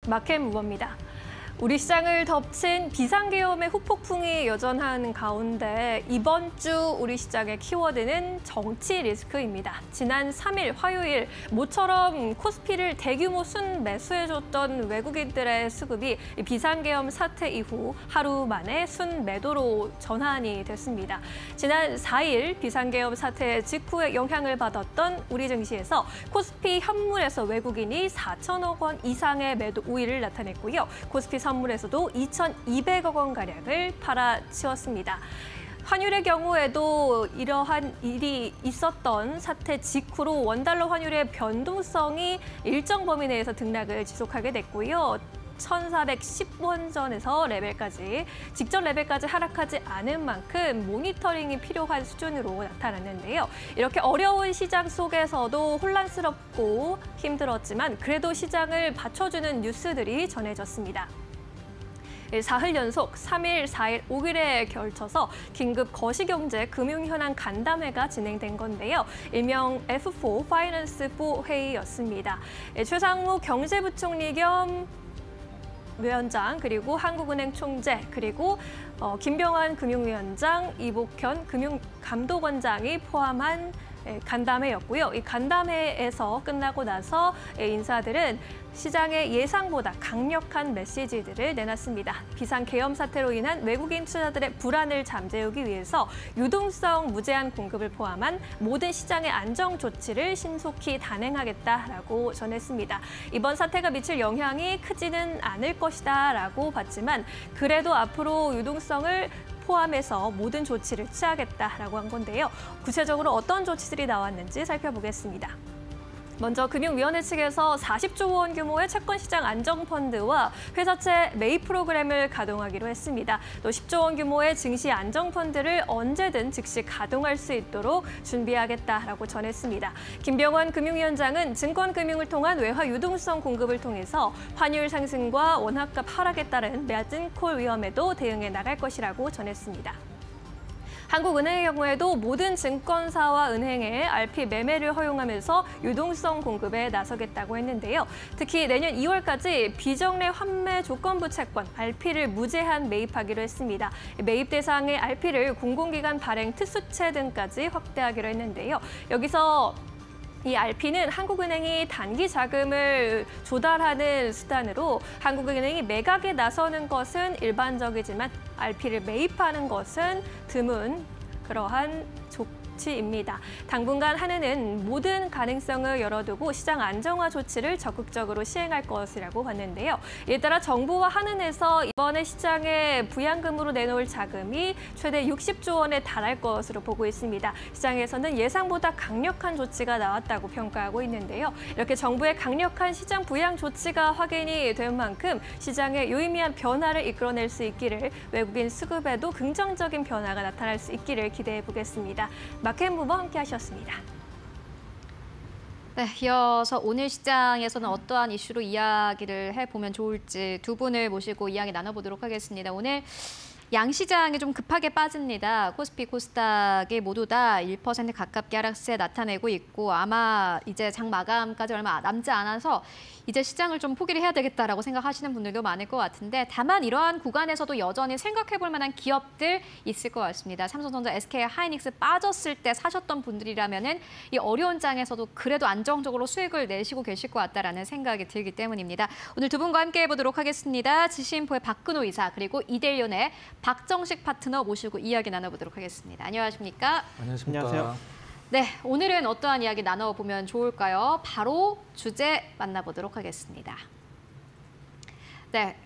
마켓 무버입니다. 우리 시장을 덮친 비상계엄의 후폭풍이 여전한 가운데 이번 주 우리 시장의 키워드는 정치 리스크입니다. 지난 3일 화요일 모처럼 코스피를 대규모 순매수해줬던 외국인들의 수급이 비상계엄 사태 이후 하루 만에 순매도로 전환이 됐습니다. 지난 4일 비상계엄 사태 직후에 영향을 받았던 우리 증시에서 코스피 현물에서 외국인이 4천억 원 이상의 매도 우위를 나타냈고요. 코스피 선물에서도 2,200억 원가량을 팔아치웠습니다. 환율의 경우에도 이러한 일이 있었던 사태 직후로 원달러 환율의 변동성이 일정 범위 내에서 등락을 지속하게 됐고요. 1,410원전에서 직전 레벨까지 하락하지 않은 만큼 모니터링이 필요한 수준으로 나타났는데요. 이렇게 어려운 시장 속에서도 혼란스럽고 힘들었지만 그래도 시장을 받쳐주는 뉴스들이 전해졌습니다. 사흘 연속 3일, 4일, 5일에 걸쳐서 긴급 거시경제 금융현안 간담회가 진행된 건데요. 일명 F4 파이낸스 4 회의였습니다. 최상무 경제부총리 겸 위원장, 그리고 한국은행 총재, 그리고 김병환 금융위원장, 이복현 금융감독원장이 포함한 간담회였고요. 이 간담회에서 끝나고 나서 인사들은 시장의 예상보다 강력한 메시지들을 내놨습니다. 비상계엄 사태로 인한 외국인 투자들의 불안을 잠재우기 위해서 유동성 무제한 공급을 포함한 모든 시장의 안정 조치를 신속히 단행하겠다라고 전했습니다. 이번 사태가 미칠 영향이 크지는 않을 것이다라고 봤지만 그래도 앞으로 유동성을 포함해서 모든 조치를 취하겠다라고 한 건데요. 구체적으로 어떤 조치들이 나왔는지 살펴보겠습니다. 먼저 금융위원회 측에서 40조 원 규모의 채권시장 안정펀드와 회사채 매입 프로그램을 가동하기로 했습니다. 또 10조 원 규모의 증시 안정펀드를 언제든 즉시 가동할 수 있도록 준비하겠다라고 전했습니다. 김병환 금융위원장은 증권금융을 통한 외화 유동성 공급을 통해서 환율 상승과 원화값 하락에 따른 마진콜 위험에도 대응해 나갈 것이라고 전했습니다. 한국은행의 경우에도 모든 증권사와 은행에 RP 매매를 허용하면서 유동성 공급에 나서겠다고 했는데요. 특히 내년 2월까지 비정례 환매 조건부 채권 RP를 무제한 매입하기로 했습니다. 매입 대상의 RP를 공공기관 발행 특수채 등까지 확대하기로 했는데요. 여기서 이 RP는 한국은행이 단기 자금을 조달하는 수단으로 한국은행이 매각에 나서는 것은 일반적이지만 RP를 매입하는 것은 드문 그러한 조치입니다. 당분간 한은은 모든 가능성을 열어두고 시장 안정화 조치를 적극적으로 시행할 것이라고 봤는데요. 이에 따라 정부와 한은에서 이번에 시장에 부양금으로 내놓을 자금이 최대 60조 원에 달할 것으로 보고 있습니다. 시장에서는 예상보다 강력한 조치가 나왔다고 평가하고 있는데요. 이렇게 정부의 강력한 시장 부양 조치가 확인이 된 만큼 시장에 유의미한 변화를 이끌어낼 수 있기를, 외국인 수급에도 긍정적인 변화가 나타날 수 있기를 기대해 보겠습니다. 마켓 무버 함께 하셨습니다. 네, 이어서 오늘 시장에서는 어떠한 이슈로 이야기를 해보면 좋을지 두 분을 모시고 이야기 나눠보도록 하겠습니다. 오늘 양시장이 좀 급하게 빠집니다. 코스피, 코스닥이 모두 다 1% 가깝게 하락세 나타내고 있고 아마 이제 장 마감까지 얼마 남지 않아서 이제 시장을 좀 포기를 해야 되겠다라고 생각하시는 분들도 많을 것 같은데 다만 이러한 구간에서도 여전히 생각해볼 만한 기업들 있을 것 같습니다. 삼성전자, SK 하이닉스 빠졌을 때 사셨던 분들이라면은 이 어려운 장에서도 그래도 안정적으로 수익을 내시고 계실 것 같다라는 생각이 들기 때문입니다. 오늘 두 분과 함께 해보도록 하겠습니다. 지시인포의 박근호 이사 그리고 이델리온의 박정식 파트너 모시고 이야기 나눠보도록 하겠습니다. 안녕하십니까? 안녕하십니까? 안녕하세요. 네, 오늘은 어떠한 이야기 나눠보면 좋을까요? 바로 주제 만나보도록 하겠습니다. 네,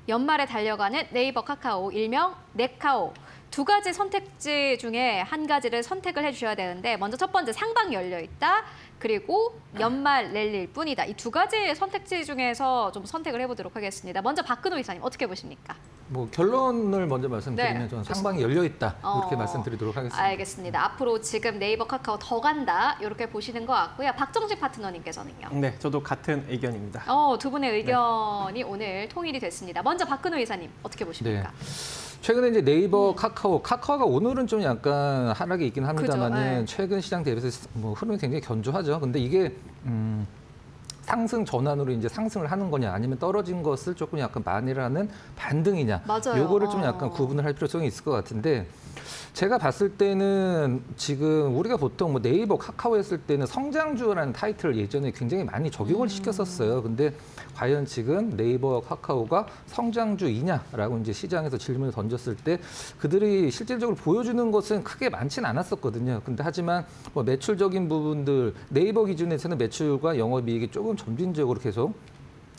연말에 달려가는 네이버 카카오, 일명 네카오. 두 가지 선택지 중에 한 가지를 선택을 해주셔야 되는데 먼저 첫 번째 상방이 열려있다. 그리고 연말 랠리일 뿐이다. 이 두 가지 선택지 중에서 좀 선택을 해보도록 하겠습니다. 먼저 박근호 이사님 어떻게 보십니까? 뭐 결론을 먼저 말씀드리면 네, 저는 상방이 열려있다. 이렇게 말씀드리도록 하겠습니다. 알겠습니다. 앞으로 지금 네이버 카카오 더 간다. 이렇게 보시는 것 같고요. 박정식 파트너님께서는요? 네, 저도 같은 의견입니다. 두 분의 의견이 오늘 통일이 됐습니다. 먼저 박근호 이사님 어떻게 보십니까? 네. 최근에 이제 네이버, 카카오가 오늘은 좀 약간 하락이 있긴 합니다만은 그죠, 네. 최근 시장 대비해서 뭐 흐름이 굉장히 견조하죠. 근데 이게 상승 전환으로 이제 상승을 하는 거냐 아니면 떨어진 것을 조금 약간 만회를 하는 반등이냐 맞아요. 요거를 좀 약간 구분을 할 필요성이 있을 것 같은데 제가 봤을 때는 지금 우리가 보통 뭐 네이버, 카카오 했을 때는 성장주라는 타이틀을 예전에 굉장히 많이 적용을 시켰었어요. 근데 과연 지금 네이버와 카카오가 성장주이냐라고 이제 시장에서 질문을 던졌을 때 그들이 실질적으로 보여주는 것은 크게 많지는 않았었거든요. 근데 하지만 뭐 매출적인 부분들 네이버 기준에서는 매출과 영업이익이 조금 점진적으로 계속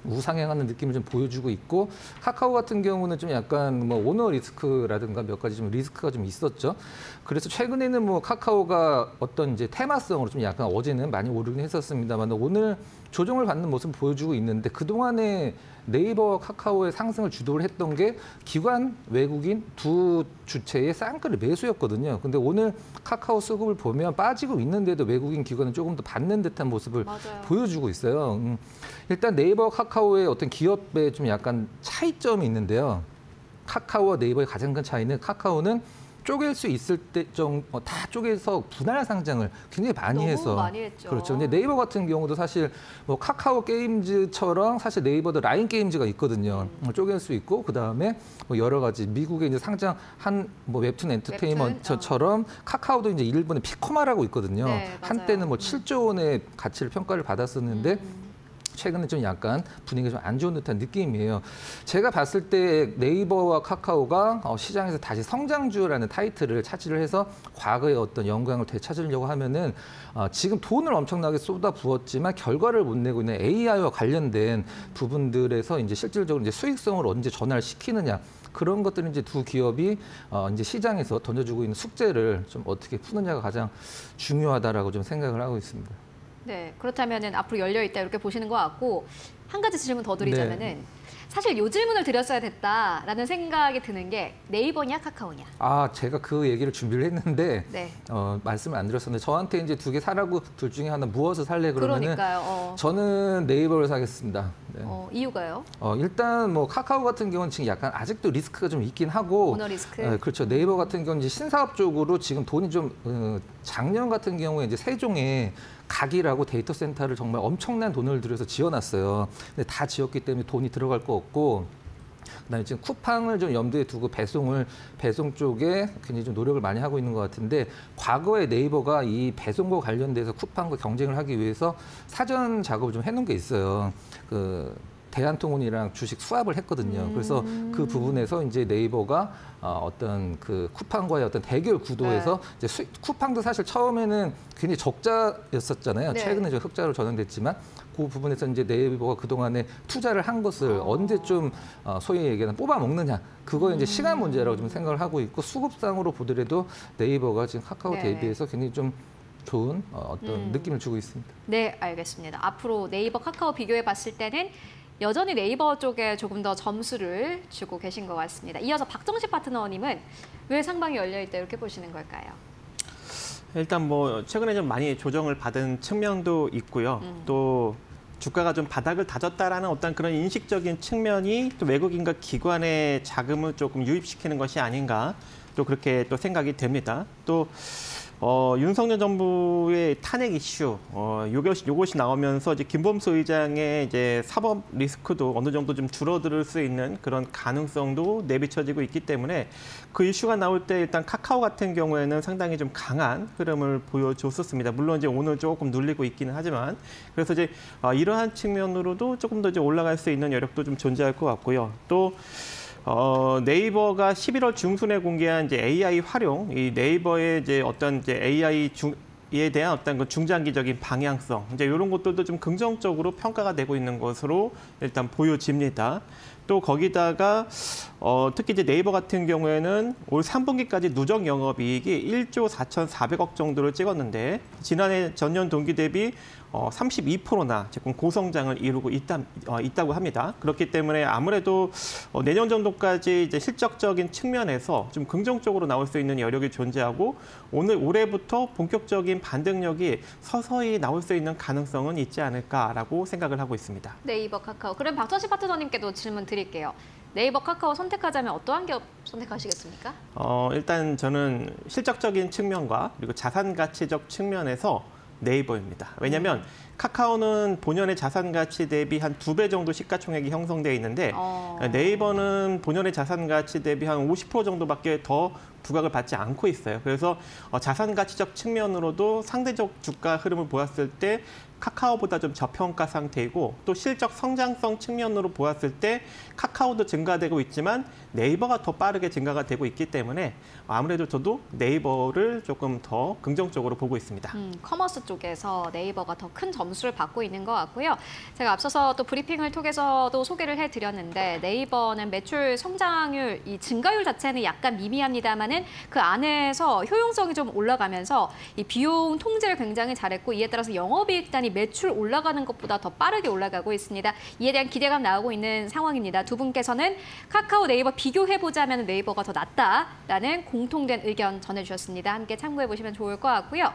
우상향하는 느낌을 좀 보여주고 있고 카카오 같은 경우는 좀 약간 뭐 오너 리스크라든가 몇 가지 좀 리스크가 좀 있었죠. 그래서 최근에는 뭐 카카오가 어떤 이제 테마성으로 좀 약간 어제는 많이 오르긴 했었습니다만 오늘 조정을 받는 모습을 보여주고 있는데 그동안에 네이버, 카카오의 상승을 주도를 했던 게 기관, 외국인 두 주체의 쌍끌 매수였거든요. 근데 오늘 카카오 수급을 보면 빠지고 있는데도 외국인 기관은 조금 더 받는 듯한 모습을 맞아요. 보여주고 있어요. 일단 네이버, 카카오의 어떤 기업의 좀 약간 차이점이 있는데요. 카카오와 네이버의 가장 큰 차이는 카카오는 쪼갤 수 있을 때 좀 다 쪼개서 분할 상장을 굉장히 많이 너무 해서 많이 했죠. 그렇죠. 근데 네이버 같은 경우도 사실 뭐 카카오 게임즈처럼 사실 네이버도 라인 게임즈가 있거든요. 쪼갤 수 있고 그 다음에 뭐 여러 가지 미국에 이제 상장한 뭐 웹툰 엔터테인먼트처럼 카카오도 이제 일본의 피코마라고 있거든요. 네, 맞아요. 한때는 뭐 7조 원의 가치를 평가를 받았었는데. 최근에 좀 약간 분위기가 좀 안 좋은 듯한 느낌이에요. 제가 봤을 때 네이버와 카카오가 시장에서 다시 성장주라는 타이틀을 차지를 해서 과거의 어떤 영광을 되찾으려고 하면은 지금 돈을 엄청나게 쏟아 부었지만 결과를 못 내고 있는 AI와 관련된 부분들에서 이제 실질적으로 이제 수익성을 언제 전환을 시키느냐. 그런 것들은 이제 두 기업이 이제 시장에서 던져주고 있는 숙제를 좀 어떻게 푸느냐가 가장 중요하다라고 좀 생각을 하고 있습니다. 네, 그렇다면은 앞으로 열려 있다 이렇게 보시는 것 같고 한 가지 질문 더 드리자면은 사실 요 질문을 드렸어야 됐다라는 생각이 드는 게 네이버냐 카카오냐. 제가 그 얘기를 준비를 했는데 네. 말씀을 안 드렸었는데 저한테 이제 두 개 사라고 둘 중에 하나 무엇을 살래 그러면은 그러니까요. 저는 네이버를 사겠습니다. 네. 이유가요? 일단 뭐 카카오 같은 경우는 지금 약간 아직도 리스크가 좀 있긴 하고 오너 리스크. 그렇죠. 네이버 같은 경우는 이제 신사업 쪽으로 지금 돈이 좀 작년 같은 경우에 이제 세종에 각이라고 데이터 센터를 정말 엄청난 돈을 들여서 지어놨어요. 근데 다 지었기 때문에 돈이 들어갈 거 없고 그다음에 지금 쿠팡을 좀 염두에 두고 배송 쪽에 굉장히 좀 노력을 많이 하고 있는 것 같은데 과거에 네이버가 이 배송과 관련돼서 쿠팡과 경쟁을 하기 위해서 사전 작업을 좀 해놓은 게 있어요. 대한통운이랑 주식 수합을 했거든요. 그래서 그 부분에서 이제 네이버가 어떤 그 쿠팡과의 어떤 대결 구도에서 이제 쿠팡도 사실 처음에는 굉장히 적자였었잖아요. 네. 최근에 좀 흑자로 전환됐지만 그 부분에서 이제 네이버가 그동안에 투자를 한 것을 언제 좀 소위 얘기하는 뽑아 먹느냐 그거 이제 시간 문제라고 좀 생각을 하고 있고 수급상으로 보더라도 네이버가 지금 카카오 네. 대비해서 굉장히 좀 좋은 어떤 느낌을 주고 있습니다. 네, 알겠습니다. 앞으로 네이버 카카오 비교해 봤을 때는 여전히 네이버 쪽에 조금 더 점수를 주고 계신 것 같습니다. 이어서 박정식 파트너님은 왜 상방이 열려 있다 이렇게 보시는 걸까요? 일단 뭐 최근에 좀 많이 조정을 받은 측면도 있고요. 또 주가가 좀 바닥을 다졌다라는 어떤 그런 인식적인 측면이 또 외국인과 기관의 자금을 조금 유입시키는 것이 아닌가 또 그렇게 또 생각이 됩니다. 또 윤석열 정부의 탄핵 이슈, 요것이 나오면서 이제 김범수 의장의 이제 사법 리스크도 어느 정도 좀 줄어들 수 있는 그런 가능성도 내비쳐지고 있기 때문에 그 이슈가 나올 때 일단 카카오 같은 경우에는 상당히 좀 강한 흐름을 보여줬었습니다. 물론 이제 오늘 조금 눌리고 있기는 하지만 그래서 이제 이러한 측면으로도 조금 더 이제 올라갈 수 있는 여력도 좀 존재할 것 같고요. 또 네이버가 11월 중순에 공개한 이제 AI 활용, 이 네이버의 이제 어떤 이제 AI에 대한 어떤 그 중장기적인 방향성, 이제 이런 것들도 좀 긍정적으로 평가가 되고 있는 것으로 일단 보여집니다. 또 거기다가 특히 이제 네이버 같은 경우에는 올 3분기까지 누적 영업이익이 1조 4,400억 정도를 찍었는데 지난해 전년 동기 대비 32%나 지금 고성장을 이루고 있다고 합니다. 그렇기 때문에 아무래도 내년 정도까지 이제 실적적인 측면에서 좀 긍정적으로 나올 수 있는 여력이 존재하고 올해부터 본격적인 반등력이 서서히 나올 수 있는 가능성은 있지 않을까라고 생각을 하고 있습니다. 네이버 카카오. 그럼 박정식 파트너님께도 질문 드릴게요. 네이버 카카오 선택하자면 어떠한 기업 선택하시겠습니까? 일단 저는 실적적인 측면과 그리고 자산 가치적 측면에서 네이버입니다. 왜냐하면 카카오는 본연의 자산 가치 대비 한 2배 정도 시가총액이 형성돼 있는데 네이버는 본연의 자산 가치 대비 한 50% 정도밖에 더 부각을 받지 않고 있어요. 그래서 자산 가치적 측면으로도 상대적 주가 흐름을 보았을 때 카카오보다 좀 저평가 상태이고 또 실적 성장성 측면으로 보았을 때 카카오도 증가되고 있지만 네이버가 더 빠르게 증가가 되고 있기 때문에 아무래도 저도 네이버를 조금 더 긍정적으로 보고 있습니다. 커머스 쪽에서 네이버가 더 큰 점수를 받고 있는 것 같고요. 제가 앞서서 또 브리핑을 통해서도 소개를 해드렸는데 네이버는 매출 성장률, 이 증가율 자체는 약간 미미합니다만은 그 안에서 효용성이 좀 올라가면서 이 비용 통제를 굉장히 잘했고 이에 따라서 영업이익단이 매출 올라가는 것보다 더 빠르게 올라가고 있습니다. 이에 대한 기대감 나오고 있는 상황입니다. 두 분께서는 카카오, 네이버 비교해보자면 네이버가 더 낫다라는 공통된 의견 전해주셨습니다. 함께 참고해보시면 좋을 것 같고요.